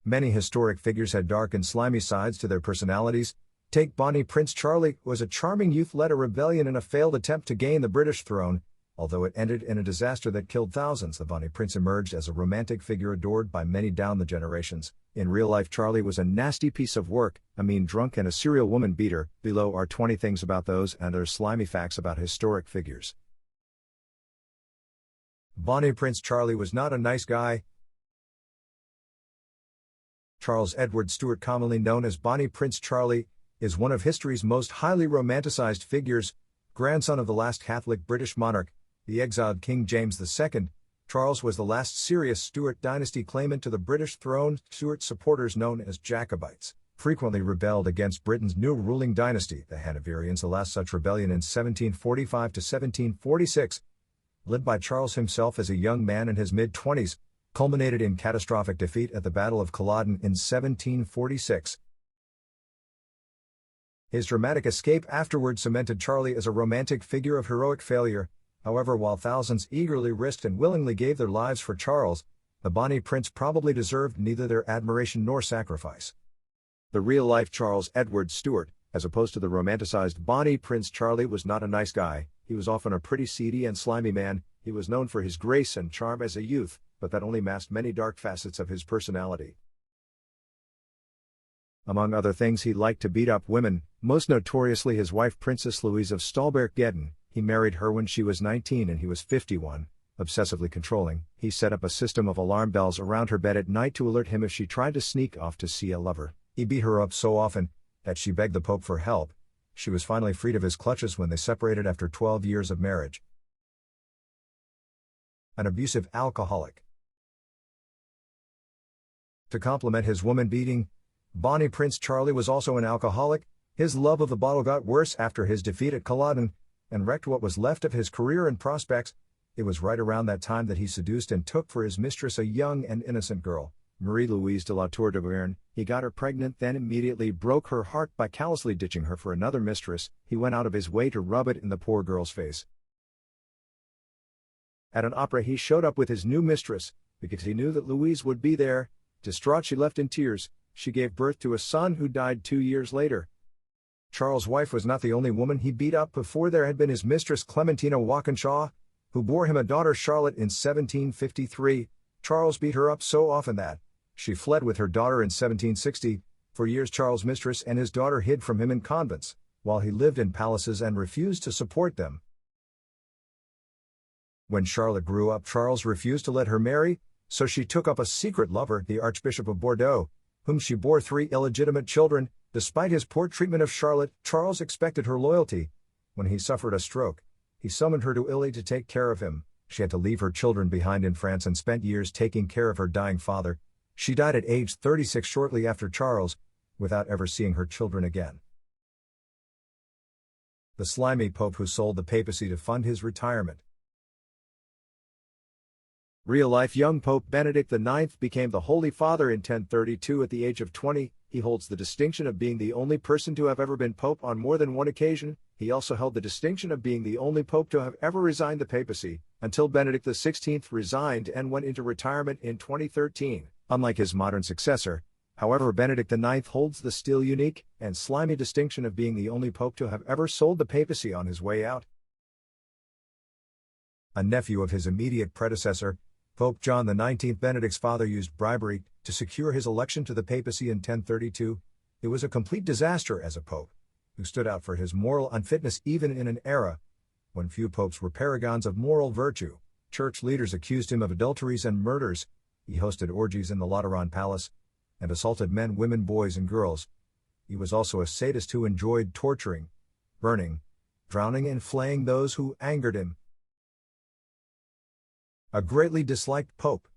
Many historic figures had dark and slimy sides to their personalities. Take Bonnie Prince Charlie, who as a charming youth led a rebellion in a failed attempt to gain the British throne. Although it ended in a disaster that killed thousands, the Bonnie Prince emerged as a romantic figure adored by many down the generations. In real life, Charlie was a nasty piece of work, a mean drunk and a serial woman beater. Below are 20 things about those and other slimy facts about historic figures. Bonnie Prince Charlie was not a nice guy. Charles Edward Stuart, commonly known as Bonnie Prince Charlie, is one of history's most highly romanticized figures. Grandson of the last Catholic British monarch, the exiled King James II, Charles was the last serious Stuart dynasty claimant to the British throne. Stuart supporters, known as Jacobites, frequently rebelled against Britain's new ruling dynasty, the Hanoverians. The last such rebellion in 1745 to 1746, led by Charles himself as a young man in his mid-20s, culminated in catastrophic defeat at the Battle of Culloden in 1746. His dramatic escape afterward cemented Charlie as a romantic figure of heroic failure. However, while thousands eagerly risked and willingly gave their lives for Charles, the Bonnie Prince probably deserved neither their admiration nor sacrifice. The real-life Charles Edward Stuart, as opposed to the romanticized Bonnie Prince Charlie, was not a nice guy. He was often a pretty seedy and slimy man. He was known for his grace and charm as a youth, but that only masked many dark facets of his personality. Among other things, he liked to beat up women, most notoriously his wife Princess Louise of Stolberg-Gedden. He married her when she was 19 and he was 51. Obsessively controlling, he set up a system of alarm bells around her bed at night to alert him if she tried to sneak off to see a lover. He beat her up so often that she begged the Pope for help. She was finally freed of his clutches when they separated after 12 years of marriage. An abusive alcoholic. To complement his woman beating, Bonnie Prince Charlie was also an alcoholic. His love of the bottle got worse after his defeat at Culloden, and wrecked what was left of his career and prospects. It was right around that time that he seduced and took for his mistress a young and innocent girl, Marie-Louise de la Tour de Béarn. He got her pregnant, then immediately broke her heart by callously ditching her for another mistress. He went out of his way to rub it in the poor girl's face. At an opera, he showed up with his new mistress, because he knew that Louise would be there. Distraught, she left in tears. She gave birth to a son who died 2 years later. Charles' wife was not the only woman he beat up. Before there had been his mistress Clementina Walkinshaw, who bore him a daughter Charlotte in 1753. Charles beat her up so often that she fled with her daughter in 1760. For years Charles' mistress and his daughter hid from him in convents, while he lived in palaces and refused to support them. When Charlotte grew up, Charles refused to let her marry, so she took up a secret lover, the Archbishop of Bordeaux, whom she bore 3 illegitimate children. Despite his poor treatment of Charlotte, Charles expected her loyalty. When he suffered a stroke, he summoned her to Italy to take care of him. She had to leave her children behind in France and spent years taking care of her dying father. She died at age 36 shortly after Charles, without ever seeing her children again. The Slimy Pope who sold the papacy to fund his retirement. Real-life young Pope Benedict IX became the Holy Father in 1032 at the age of 20. He holds the distinction of being the only person to have ever been Pope on more than one occasion. He also held the distinction of being the only Pope to have ever resigned the papacy, until Benedict XVI resigned and went into retirement in 2013. Unlike his modern successor, however, Benedict IX holds the still unique and slimy distinction of being the only Pope to have ever sold the papacy on his way out. A nephew of his immediate predecessor, Pope John XIX, Benedict's father, used bribery to secure his election to the papacy in 1032. It was a complete disaster as a pope, who stood out for his moral unfitness even in an era when few popes were paragons of moral virtue. Church leaders accused him of adulteries and murders. He hosted orgies in the Lateran Palace and assaulted men, women, boys, and girls. He was also a sadist who enjoyed torturing, burning, drowning, and flaying those who angered him. A greatly disliked pope.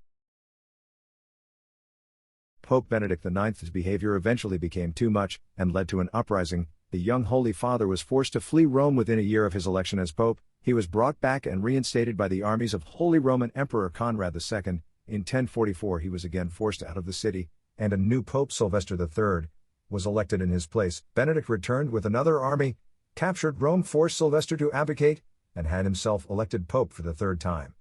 Pope Benedict IX's behavior eventually became too much and led to an uprising. The young Holy Father was forced to flee Rome within a year of his election as pope. He was brought back and reinstated by the armies of Holy Roman Emperor Conrad II. In 1044 he was again forced out of the city, and a new Pope, Sylvester III, was elected in his place. Benedict returned with another army, captured Rome, forced Sylvester to abdicate, and had himself elected pope for the 3rd time.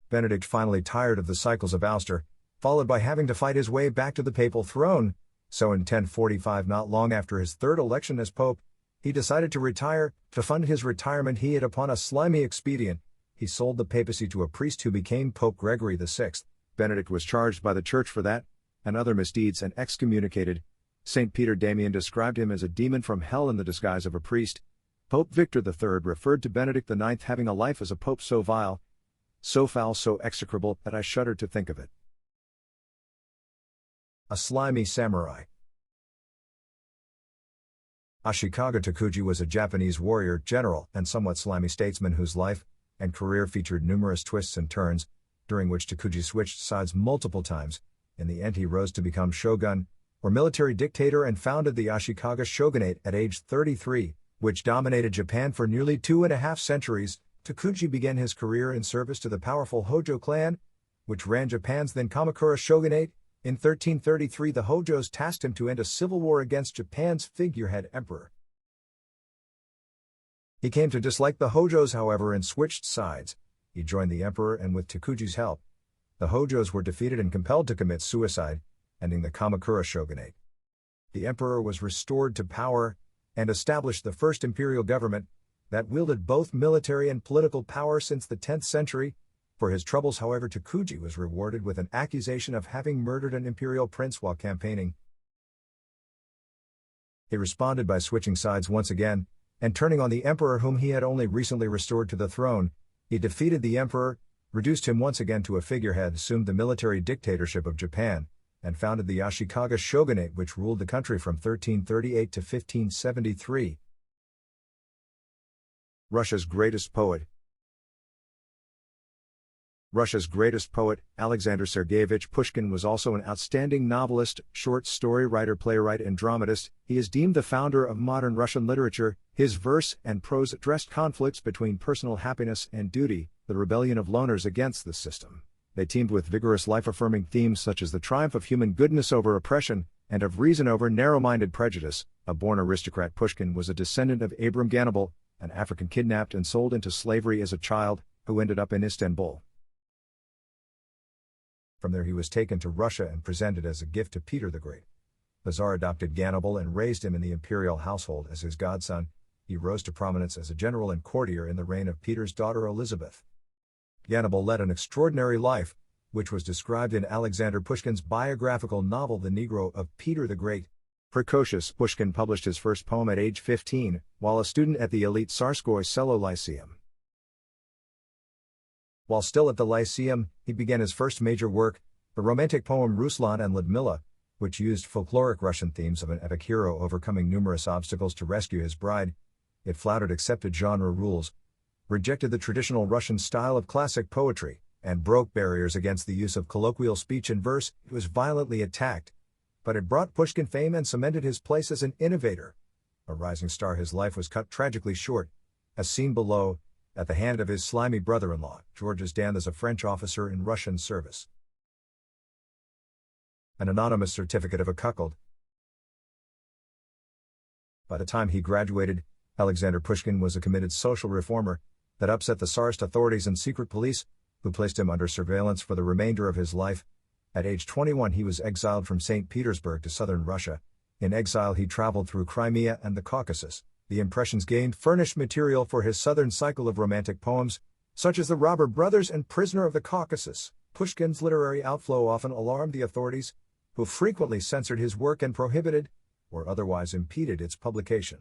Benedict, finally tired of the cycles of ouster, followed by having to fight his way back to the papal throne. So in 1045, not long after his third election as pope, he decided to retire. To fund his retirement, he hit upon a slimy expedient. He sold the papacy to a priest who became Pope Gregory VI. Benedict was charged by the church for that and other misdeeds and excommunicated. St. Peter Damian described him as a demon from hell in the disguise of a priest. Pope Victor III referred to Benedict IX having a life as a pope so vile, so foul, so execrable, that I shudder to think of it. A Slimy Samurai. Ashikaga Takuji was a Japanese warrior, general, and somewhat slimy statesman whose life and career featured numerous twists and turns, during which Takuji switched sides multiple times. In the end, he rose to become shogun, or military dictator, and founded the Ashikaga shogunate at age 33, which dominated Japan for nearly 2.5 centuries. Takuji began his career in service to the powerful Hojo clan, which ran Japan's then Kamakura shogunate. In 1333, the Hojos tasked him to end a civil war against Japan's figurehead emperor. He came to dislike the Hojos, however, and switched sides. He joined the emperor, and with Takuji's help, the Hojos were defeated and compelled to commit suicide, ending the Kamakura shogunate. The emperor was restored to power and established the first imperial government that wielded both military and political power since the 10th century. For his troubles, however, Takuji was rewarded with an accusation of having murdered an imperial prince while campaigning. He responded by switching sides once again, and turning on the emperor whom he had only recently restored to the throne. He defeated the emperor, reduced him once again to a figurehead, assumed the military dictatorship of Japan, and founded the Ashikaga shogunate, which ruled the country from 1338 to 1573. Russia's greatest poet. Russia's greatest poet, Alexander Sergeyevich Pushkin, was also an outstanding novelist, short story writer, playwright, and dramatist. He is deemed the founder of modern Russian literature. His verse and prose addressed conflicts between personal happiness and duty, the rebellion of loners against the system. They teamed with vigorous life-affirming themes such as the triumph of human goodness over oppression, and of reason over narrow-minded prejudice. A born aristocrat, Pushkin was a descendant of Abram Ganabal, an African kidnapped and sold into slavery as a child, who ended up in Istanbul. From there he was taken to Russia and presented as a gift to Peter the Great. The Tsar adopted Ganabal and raised him in the imperial household as his godson. He rose to prominence as a general and courtier in the reign of Peter's daughter Elizabeth. Ganabal led an extraordinary life, which was described in Alexander Pushkin's biographical novel The Negro of Peter the Great. Precocious, Pushkin published his first poem at age 15, while a student at the elite Tsarskoye Selo Lyceum. While still at the Lyceum, he began his first major work, the romantic poem Ruslan and Ludmilla, which used folkloric Russian themes of an epic hero overcoming numerous obstacles to rescue his bride. It flouted accepted genre rules, rejected the traditional Russian style of classic poetry, and broke barriers against the use of colloquial speech and verse. It was violently attacked, but it brought Pushkin fame and cemented his place as an innovator. A rising star, his life was cut tragically short, as seen below, at the hand of his slimy brother-in-law, Georges Danth, as a French officer in Russian service. An anonymous certificate of a cuckold. By the time he graduated, Alexander Pushkin was a committed social reformer that upset the Tsarist authorities and secret police, who placed him under surveillance for the remainder of his life. At age 21 he was exiled from St. Petersburg to southern Russia. In exile he traveled through Crimea and the Caucasus. The impressions gained furnished material for his southern cycle of romantic poems, such as The Robber Brothers and Prisoner of the Caucasus. Pushkin's literary outflow often alarmed the authorities, who frequently censored his work and prohibited, or otherwise impeded, its publication.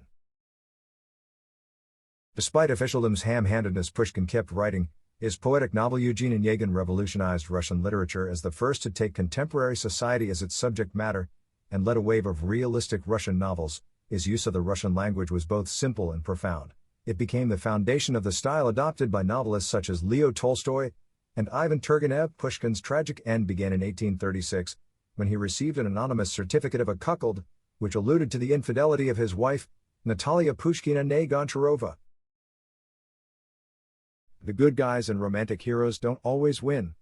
Despite officialdom's ham-handedness, Pushkin kept writing. His poetic novel Eugene Onegin revolutionized Russian literature as the first to take contemporary society as its subject matter, and led a wave of realistic Russian novels. His use of the Russian language was both simple and profound. It became the foundation of the style adopted by novelists such as Leo Tolstoy and Ivan Turgenev. Pushkin's tragic end began in 1836, when he received an anonymous certificate of a cuckold, which alluded to the infidelity of his wife, Natalia Pushkina née Goncharova. The good guys and romantic heroes don't always win.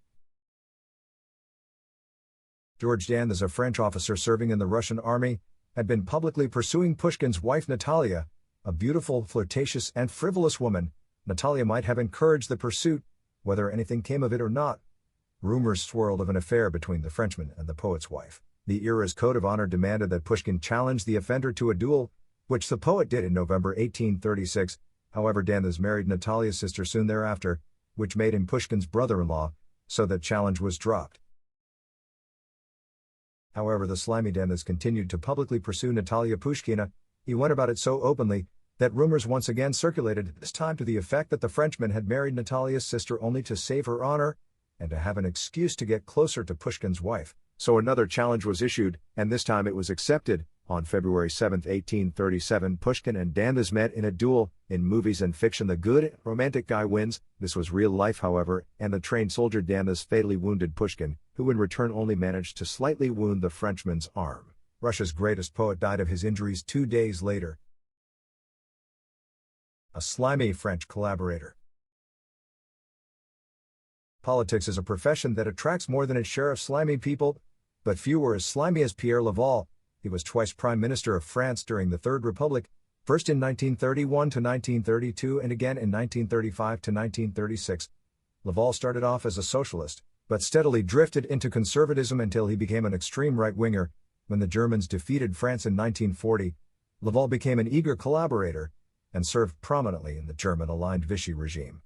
Georges Danth, as a French officer serving in the Russian army, had been publicly pursuing Pushkin's wife Natalia, a beautiful, flirtatious, and frivolous woman. Natalia might have encouraged the pursuit, whether anything came of it or not. Rumors swirled of an affair between the Frenchman and the poet's wife. The era's code of honor demanded that Pushkin challenge the offender to a duel, which the poet did in November 1836. However, Danthas married Natalia's sister soon thereafter, which made him Pushkin's brother-in-law, so that challenge was dropped. However, the slimy Danthas continued to publicly pursue Natalia Pushkina. He went about it so openly that rumors once again circulated, this time to the effect that the Frenchman had married Natalia's sister only to save her honor and to have an excuse to get closer to Pushkin's wife. So another challenge was issued, and this time it was accepted. On February 7, 1837, Pushkin and Danthas met in a duel. In movies and fiction, the good, romantic guy wins. This was real life, however, and the trained soldier Danthas fatally wounded Pushkin, who in return only managed to slightly wound the Frenchman's arm. Russia's greatest poet died of his injuries 2 days later. A slimy French collaborator. Politics is a profession that attracts more than its share of slimy people, but few were as slimy as Pierre Laval. He was twice Prime Minister of France during the Third Republic, first in 1931 to 1932 and again in 1935 to 1936. Laval started off as a socialist, but steadily drifted into conservatism until he became an extreme right-winger. When the Germans defeated France in 1940, Laval became an eager collaborator and served prominently in the German-aligned Vichy regime.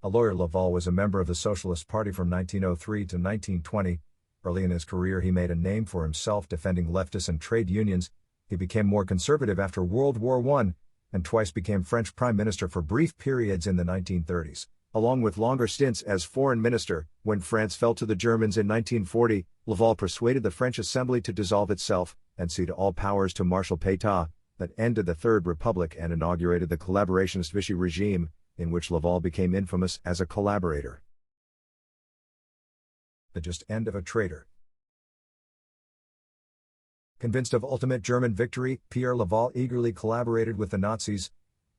A lawyer, Laval was a member of the Socialist Party from 1903 to 1920. Early in his career he made a name for himself defending leftists and trade unions. He became more conservative after World War I, and twice became French Prime Minister for brief periods in the 1930s. Along with longer stints as Foreign Minister, when France fell to the Germans in 1940, Laval persuaded the French Assembly to dissolve itself and cede all powers to Marshal Pétain. That ended the Third Republic and inaugurated the collaborationist Vichy regime, in which Laval became infamous as a collaborator. The just end of a traitor. Convinced of ultimate German victory, Pierre Laval eagerly collaborated with the Nazis.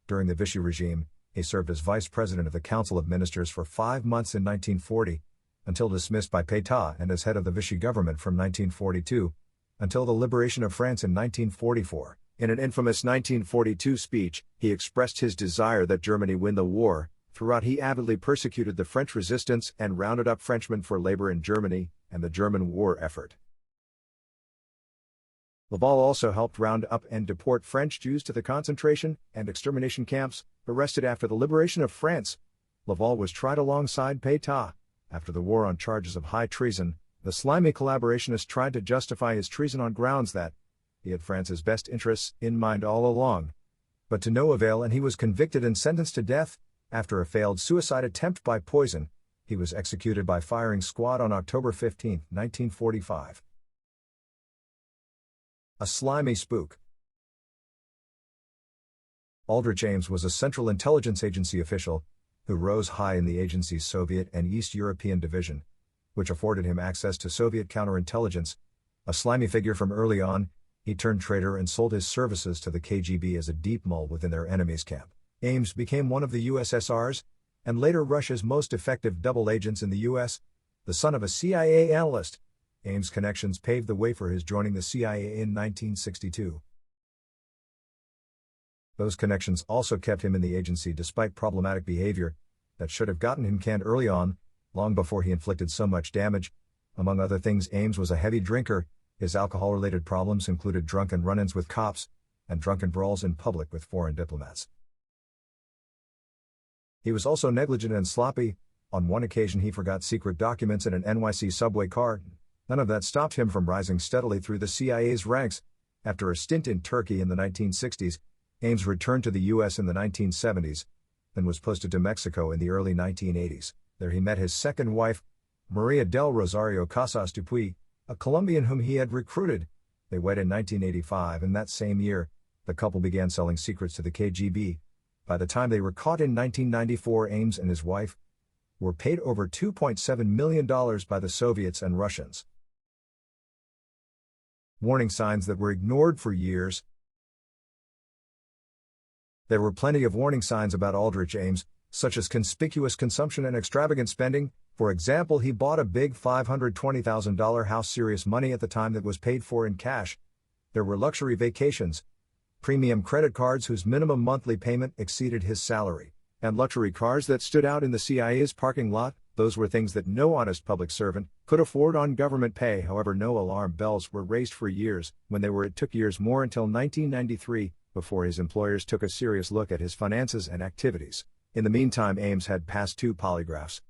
During the Vichy regime, he served as vice president of the Council of Ministers for 5 months in 1940, until dismissed by Pétain, and as head of the Vichy government from 1942, until the liberation of France in 1944. In an infamous 1942 speech, he expressed his desire that Germany win the war. Throughout he avidly persecuted the French resistance and rounded up Frenchmen for labor in Germany and the German war effort. Laval also helped round up and deport French Jews to the concentration and extermination camps. Arrested after the liberation of France, Laval was tried alongside Pétain. After the war on charges of high treason, the slimy collaborationist tried to justify his treason on grounds that he had France's best interests in mind all along. But to no avail, and he was convicted and sentenced to death. After a failed suicide attempt by poison, he was executed by firing squad on October 15, 1945. A slimy spook. Aldrich Ames was a Central Intelligence Agency official who rose high in the agency's Soviet and East European division, which afforded him access to Soviet counterintelligence. A slimy figure from early on, he turned traitor and sold his services to the KGB as a deep mole within their enemy's camp. Ames became one of the USSR's, and later Russia's most effective double agents in the US. The son of a CIA analyst, Ames' connections paved the way for his joining the CIA in 1962. Those connections also kept him in the agency despite problematic behavior that should have gotten him canned early on, long before he inflicted so much damage. Among other things, Ames was a heavy drinker. His alcohol-related problems included drunken run-ins with cops and drunken brawls in public with foreign diplomats. He was also negligent and sloppy. On one occasion he forgot secret documents in an NYC subway car. None of that stopped him from rising steadily through the CIA's ranks. After a stint in Turkey in the 1960s, Ames returned to the U.S. in the 1970s, then was posted to Mexico in the early 1980s. There he met his second wife, Maria del Rosario Casas Dupuy, a Colombian whom he had recruited. They wed in 1985, and that same year, the couple began selling secrets to the KGB. By the time they were caught in 1994, Ames and his wife were paid over $2.7 million by the Soviets and Russians. Warning signs that were ignored for years. There were plenty of warning signs about Aldrich Ames, such as conspicuous consumption and extravagant spending. For example, he bought a big $520,000 house, serious money at the time, that was paid for in cash. There were luxury vacations, premium credit cards whose minimum monthly payment exceeded his salary, and luxury cars that stood out in the CIA's parking lot. Those were things that no honest public servant could afford on government pay. However, no alarm bells were raised for years. When they were, it took years more until 1993 before his employers took a serious look at his finances and activities. In the meantime, Ames had passed 2 polygraphs.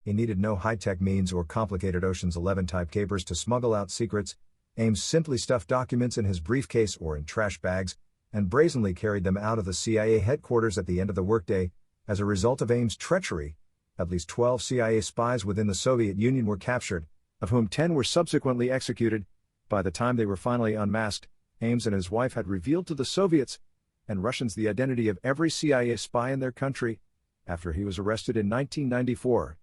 He needed no high-tech means or complicated Ocean's 11 type capers to smuggle out secrets. Ames simply stuffed documents in his briefcase or in trash bags, and brazenly carried them out of the CIA headquarters at the end of the workday. As a result of Ames' treachery, at least 12 CIA spies within the Soviet Union were captured, of whom 10 were subsequently executed. By the time they were finally unmasked, Ames and his wife had revealed to the Soviets and Russians the identity of every CIA spy in their country. After he was arrested in 1994,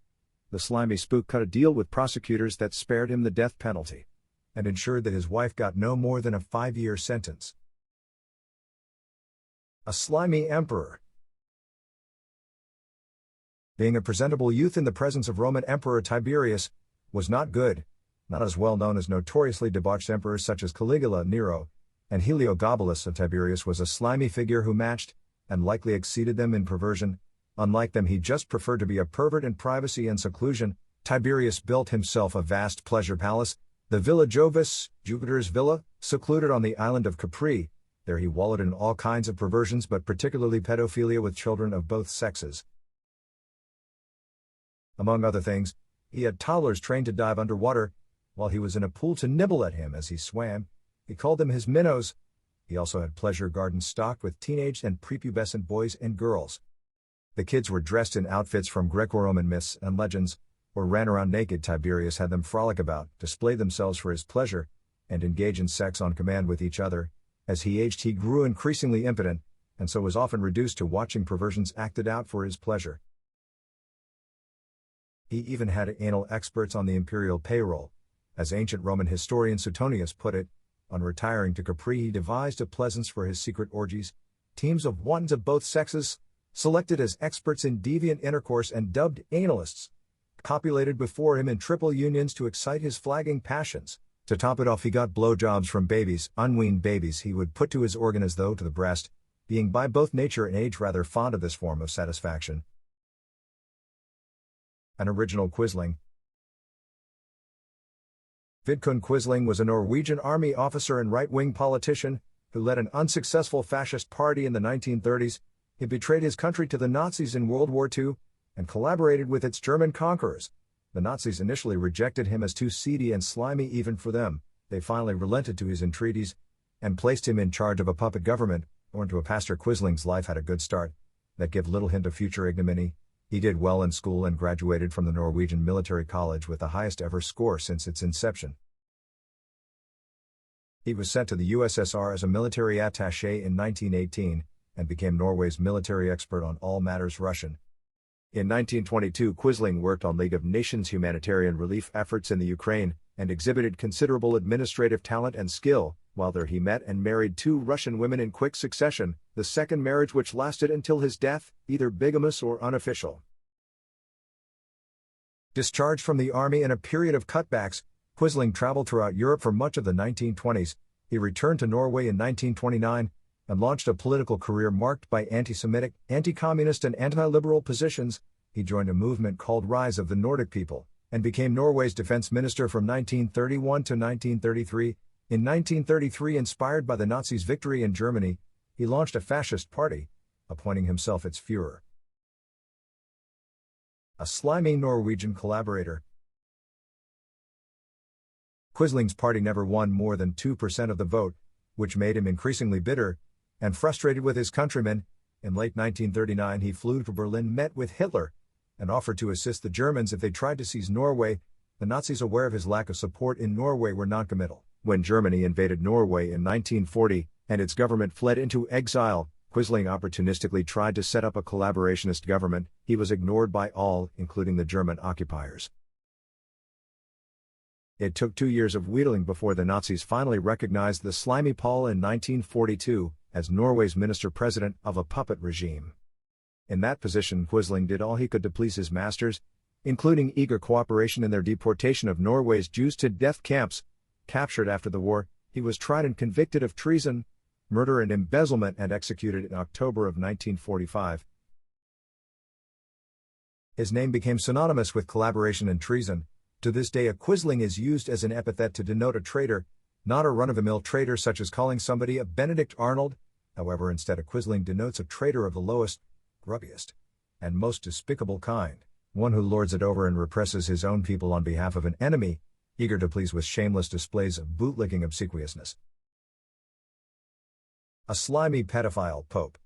the Slimy Spook cut a deal with prosecutors that spared him the death penalty and ensured that his wife got no more than a 5-year sentence. A Slimy Emperor. Being a presentable youth in the presence of Roman Emperor Tiberius was not good, not as well known as notoriously debauched emperors such as Caligula, Nero, and Heliogabalus. Tiberius was a slimy figure who matched, and likely exceeded them in perversion. Unlike them, he just preferred to be a pervert in privacy and seclusion. Tiberius built himself a vast pleasure palace, the Villa Jovis, Jupiter's villa, secluded on the island of Capri. There he wallowed in all kinds of perversions, but particularly pedophilia with children of both sexes. Among other things, he had toddlers trained to dive underwater, while he was in a pool to nibble at him as he swam. He called them his minnows. He also had pleasure gardens stocked with teenage and prepubescent boys and girls. The kids were dressed in outfits from Greco-Roman myths and legends, or ran around naked. Tiberius had them frolic about, display themselves for his pleasure, and engage in sex on command with each other. As he aged, he grew increasingly impotent, and so was often reduced to watching perversions acted out for his pleasure. He even had anal experts on the imperial payroll. As ancient Roman historian Suetonius put it, on retiring to Capri he devised a pleasance for his secret orgies, teams of wantons of both sexes, selected as experts in deviant intercourse and dubbed analists, copulated before him in triple unions to excite his flagging passions. To top it off, he got blowjobs from babies, unweaned babies he would put to his organ as though to the breast, being by both nature and age rather fond of this form of satisfaction. An original Quisling. Vidkun Quisling was a Norwegian army officer and right-wing politician who led an unsuccessful fascist party in the 1930s. He betrayed his country to the Nazis in World War II and collaborated with its German conquerors. The Nazis initially rejected him as too seedy and slimy even for them. They finally relented to his entreaties and placed him in charge of a puppet government. Born to a pastor, Quisling's life had a good start that gave little hint of future ignominy. He did well in school and graduated from the Norwegian Military College with the highest ever score since its inception. He was sent to the USSR as a military attaché in 1918 and became Norway's military expert on all matters Russian. In 1922, Quisling worked on League of Nations humanitarian relief efforts in the Ukraine and exhibited considerable administrative talent and skill. While there he met and married 2 Russian women in quick succession, the second marriage which lasted until his death, either bigamous or unofficial. Discharged from the army in a period of cutbacks, Quisling traveled throughout Europe for much of the 1920s. He returned to Norway in 1929 and launched a political career marked by anti-Semitic, anti-communist and anti-liberal positions. He joined a movement called Rise of the Nordic People and became Norway's defense minister from 1931 to 1933. In 1933, inspired by the Nazis' victory in Germany, he launched a fascist party, appointing himself its Führer. A slimy Norwegian collaborator. Quisling's party never won more than 2% of the vote, which made him increasingly bitter and frustrated with his countrymen. In late 1939, he flew to Berlin, met with Hitler, and offered to assist the Germans if they tried to seize Norway. The Nazis, aware of his lack of support in Norway, were noncommittal. When Germany invaded Norway in 1940 and its government fled into exile, Quisling opportunistically tried to set up a collaborationist government. He was ignored by all, including the German occupiers. It took 2 years of wheedling before the Nazis finally recognized the Slimy Pope in 1942 as Norway's minister-president of a puppet regime. In that position, Quisling did all he could to please his masters, including eager cooperation in their deportation of Norway's Jews to death camps. Captured after the war, he was tried and convicted of treason, murder and embezzlement and executed in October of 1945. His name became synonymous with collaboration and treason. To this day, a Quisling is used as an epithet to denote a traitor, not a run-of-the-mill traitor such as calling somebody a Benedict Arnold. However, instead a Quisling denotes a traitor of the lowest, grubbiest, and most despicable kind, one who lords it over and represses his own people on behalf of an enemy, eager to please with shameless displays of bootlicking obsequiousness. A slimy pedophile pope.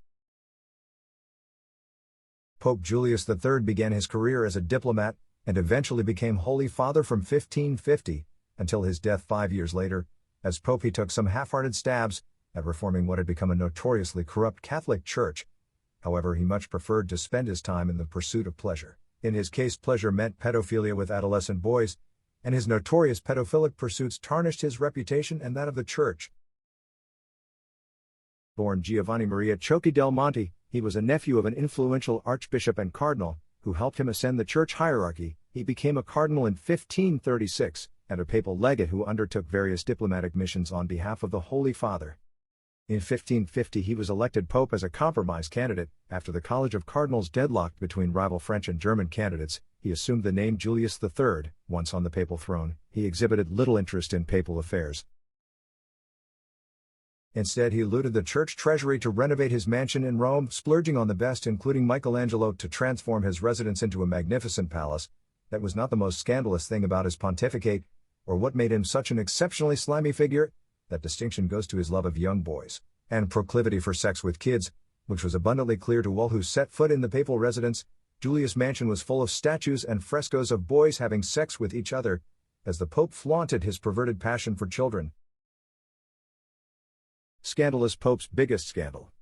Pope Julius III began his career as a diplomat, and eventually became Holy Father from 1550, until his death 5 years later. As Pope he took some half-hearted stabs at reforming what had become a notoriously corrupt Catholic Church. However, he much preferred to spend his time in the pursuit of pleasure. In his case, pleasure meant pedophilia with adolescent boys, and his notorious pedophilic pursuits tarnished his reputation and that of the Church. Born Giovanni Maria Ciocchi del Monte, he was a nephew of an influential archbishop and cardinal, who helped him ascend the church hierarchy. He became a cardinal in 1536, and a papal legate who undertook various diplomatic missions on behalf of the Holy Father. In 1550 he was elected pope as a compromise candidate. After the College of Cardinals deadlocked between rival French and German candidates, he assumed the name Julius III. Once on the papal throne, he exhibited little interest in papal affairs. Instead, he looted the church treasury to renovate his mansion in Rome, splurging on the best, including Michelangelo, to transform his residence into a magnificent palace. That was not the most scandalous thing about his pontificate, or what made him such an exceptionally slimy figure. That distinction goes to his love of young boys, and proclivity for sex with kids, which was abundantly clear to all who set foot in the papal residence. Julius' mansion was full of statues and frescoes of boys having sex with each other, as the Pope flaunted his perverted passion for children. Scandalous Pope's biggest scandal.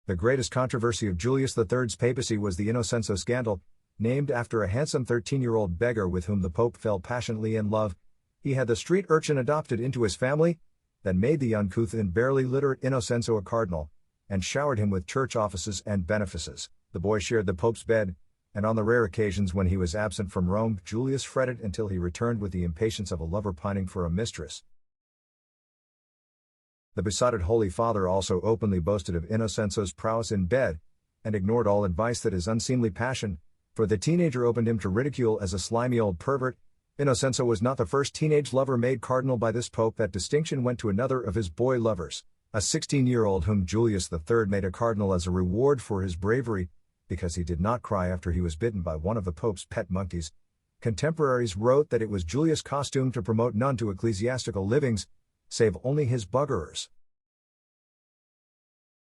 The greatest controversy of Julius III's papacy was the Innocenzo scandal, named after a handsome 13-year-old beggar with whom the Pope fell passionately in love. He had the street urchin adopted into his family, then made the uncouth and barely literate Innocenzo a cardinal, and showered him with church offices and benefices. The boy shared the Pope's bed, and on the rare occasions when he was absent from Rome, Julius fretted until he returned with the impatience of a lover pining for a mistress. The besotted Holy Father also openly boasted of Innocenzo's prowess in bed, and ignored all advice that his unseemly passion for the teenager opened him to ridicule as a slimy old pervert. Innocenzo was not the first teenage lover made cardinal by this pope. That distinction went to another of his boy lovers, a 16-year-old whom Julius III made a cardinal as a reward for his bravery, because he did not cry after he was bitten by one of the pope's pet monkeys. Contemporaries wrote that it was Julius' costume to promote none to ecclesiastical livings, save only his buggerers.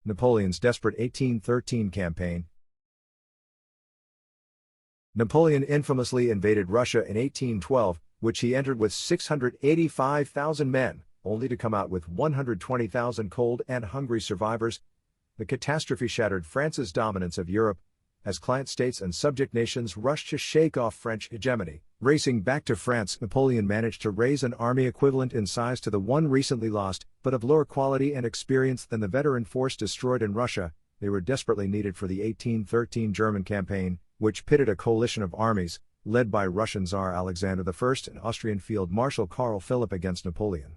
Napoleon's desperate 1813 campaign. Napoleon infamously invaded Russia in 1812, which he entered with 685,000 men, only to come out with 120,000 cold and hungry survivors. The catastrophe shattered France's dominance of Europe, as client states and subject nations rushed to shake off French hegemony. Racing back to France, Napoleon managed to raise an army equivalent in size to the one recently lost, but of lower quality and experience than the veteran force destroyed in Russia. They were desperately needed for the 1813 German campaign, which pitted a coalition of armies, led by Russian Tsar Alexander I and Austrian Field Marshal Karl Philipp against Napoleon.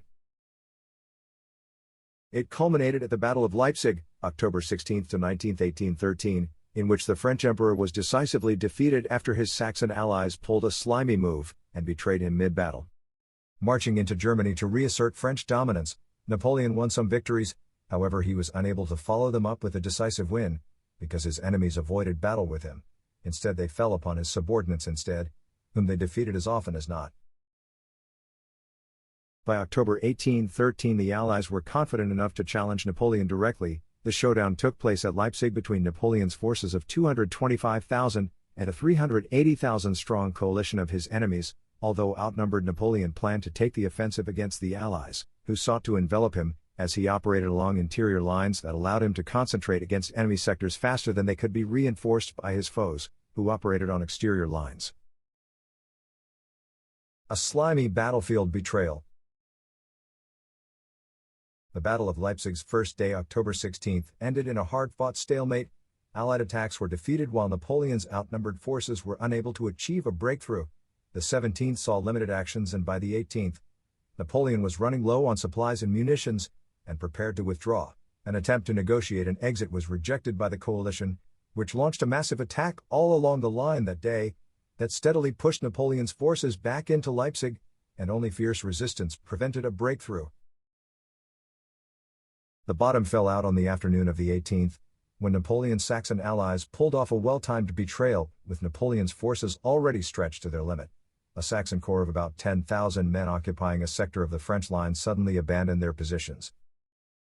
It culminated at the Battle of Leipzig, October 16 to 19, 1813, in which the French Emperor was decisively defeated after his Saxon allies pulled a slimy move and betrayed him mid-battle. Marching into Germany to reassert French dominance, Napoleon won some victories. However, he was unable to follow them up with a decisive win, because his enemies avoided battle with him. Instead, they fell upon his subordinates instead, whom they defeated as often as not. By October 1813, the Allies were confident enough to challenge Napoleon directly. The showdown took place at Leipzig between Napoleon's forces of 225,000 and a 380,000-strong coalition of his enemies. Although outnumbered, Napoleon planned to take the offensive against the Allies, who sought to envelop him, as he operated along interior lines that allowed him to concentrate against enemy sectors faster than they could be reinforced by his foes, who operated on exterior lines. A slimy battlefield betrayal. The Battle of Leipzig's first day, October 16, ended in a hard-fought stalemate. Allied attacks were defeated while Napoleon's outnumbered forces were unable to achieve a breakthrough. The 17th saw limited actions, and by the 18th, Napoleon was running low on supplies and munitions, and prepared to withdraw. An attempt to negotiate an exit was rejected by the coalition, which launched a massive attack all along the line that day that steadily pushed Napoleon's forces back into Leipzig, and only fierce resistance prevented a breakthrough. The bottom fell out on the afternoon of the 18th, when Napoleon's Saxon allies pulled off a well-timed betrayal, with Napoleon's forces already stretched to their limit. A Saxon corps of about 10,000 men occupying a sector of the French line suddenly abandoned their positions.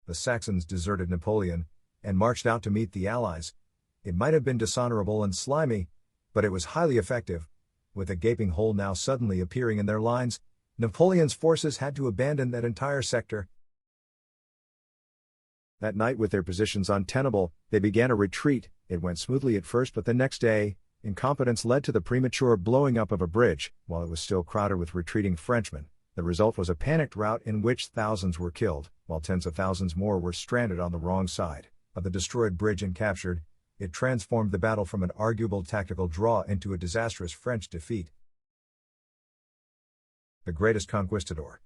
The Saxons deserted Napoleon and marched out to meet the Allies. It might have been dishonorable and slimy, but it was highly effective. With a gaping hole now suddenly appearing in their lines, Napoleon's forces had to abandon that entire sector. That night, with their positions untenable, they began a retreat. It went smoothly at first, but the next day, incompetence led to the premature blowing up of a bridge, while it was still crowded with retreating Frenchmen. The result was a panicked rout in which thousands were killed, while tens of thousands more were stranded on the wrong side of the destroyed bridge and captured. It transformed the battle from an arguable tactical draw into a disastrous French defeat. The greatest conquistador.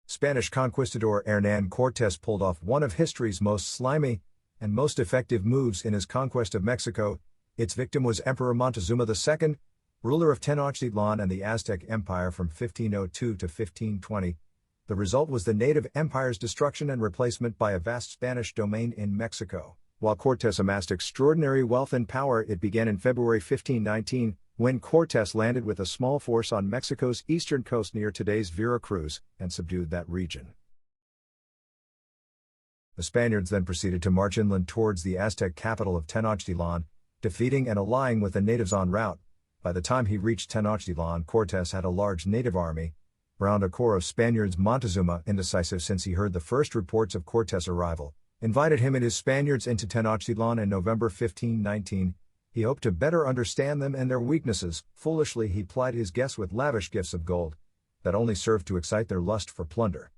Spanish conquistador Hernán Cortés pulled off one of history's most slimy and most effective moves in his conquest of Mexico. Its victim was Emperor Montezuma II, ruler of Tenochtitlan and the Aztec Empire from 1502 to 1520. The result was the native empire's destruction and replacement by a vast Spanish domain in Mexico. While Cortés amassed extraordinary wealth and power, it began in February 1519, when Cortés landed with a small force on Mexico's eastern coast near today's Veracruz, and subdued that region. The Spaniards then proceeded to march inland towards the Aztec capital of Tenochtitlan, defeating and allying with the natives en route. By the time he reached Tenochtitlan, Cortés had a large native army. Round a corps of Spaniards, Montezuma, indecisive since he heard the first reports of Cortés' arrival, invited him and his Spaniards into Tenochtitlan in November 1519. He hoped to better understand them and their weaknesses. Foolishly, he plied his guests with lavish gifts of gold that only served to excite their lust for plunder.